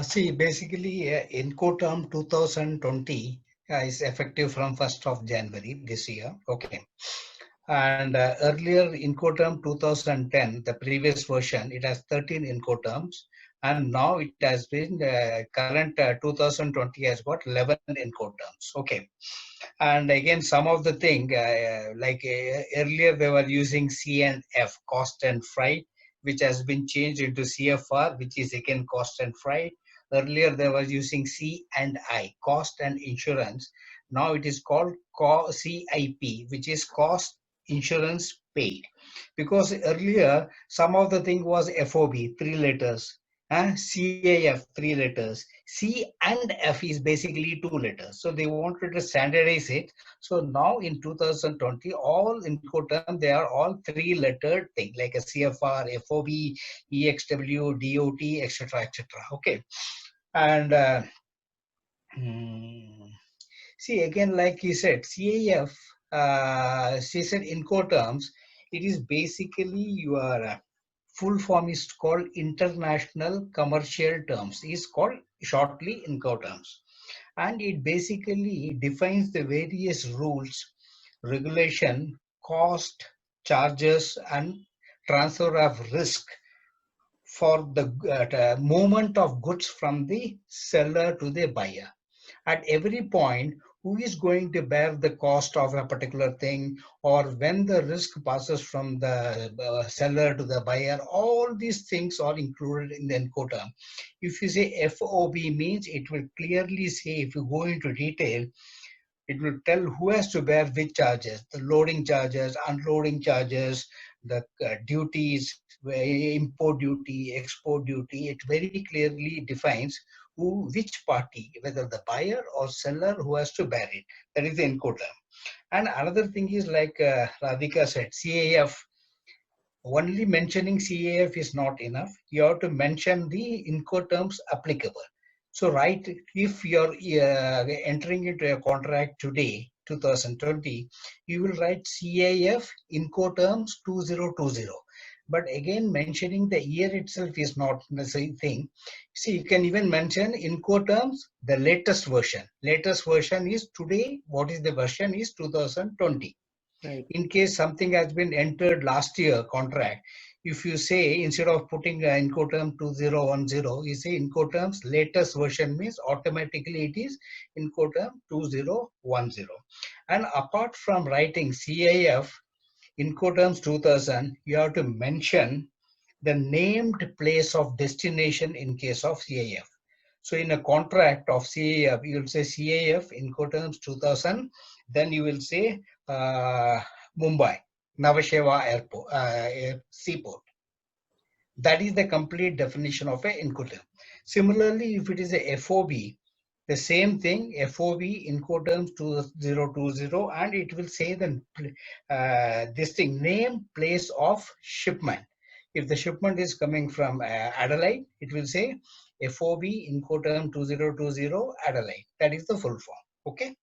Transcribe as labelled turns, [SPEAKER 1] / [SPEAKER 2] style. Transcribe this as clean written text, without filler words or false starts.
[SPEAKER 1] See, basically, Inco-Term 2020 is effective from 1st of January this year. Okay. And earlier Inco-Term 2010, the previous version, it has 13 Inco-Terms. And now it has been, current 2020 has got 11 Inco-Terms. Okay. And again, some of the thing, earlier they were using C and F, cost and freight, which has been changed into CFR, which is again cost and freight. Earlier they were using C and I, cost and insurance. Now it is called CIP, which is cost insurance paid. Because earlier some of the thing was FOB, 3 letters, CAF, 3 letters, C and F is basically 2 letters. So they wanted to standardize it. So now in 2020, all Incoterm, they are all 3-lettered thing, like a CFR, FOB, EXW, DOT, etc., etc. Okay. And hmm, see, again, like he said, CAF, she said Incoterms, it is basically your full form is called International Commercial Terms, is called shortly Incoterms. And it basically defines the various rules, regulation, cost, charges, and transfer of risk for the movement of goods from the seller to the buyer. At every point, who is going to bear the cost of a particular thing, or when the risk passes from the seller to the buyer, all these things are included in the Incoterm. If you say FOB means, it will clearly say, if you go into detail, it will tell who has to bear which charges, the loading charges, unloading charges, the duties, import duty, export duty. It very clearly defines which party, whether the buyer or seller, who has to bear it. That is the Incoterm. And another thing is, like Radhika said, CAF, only mentioning CAF is not enough. You have to mention the Incoterms applicable. So, right, if you're entering into a contract today, 2020, you will write CAF Incoterms 2020. But again, mentioning the year itself is not the same thing. See, you can even mention Incoterms, the latest version. Latest version is today. What is the version is 2020.
[SPEAKER 2] Right.
[SPEAKER 1] In case something has been entered last year contract, if you say, instead of putting Incoterm 2010, you say Incoterms latest version, means automatically it is Incoterm 2010. And apart from writing CAF Incoterms 2000, you have to mention the named place of destination in case of CAF. So in a contract of CAF, you will say CAF Incoterms 2000, then you will say Mumbai, Navasheva Airport, Seaport. That is the complete definition of a Incoterm. Similarly, if it is a FOB, the same thing, FOB Incoterms 2020, and it will say the this thing, name, place of shipment. If the shipment is coming from Adelaide, it will say FOB Incoterm 2020 Adelaide. That is the full form. Okay.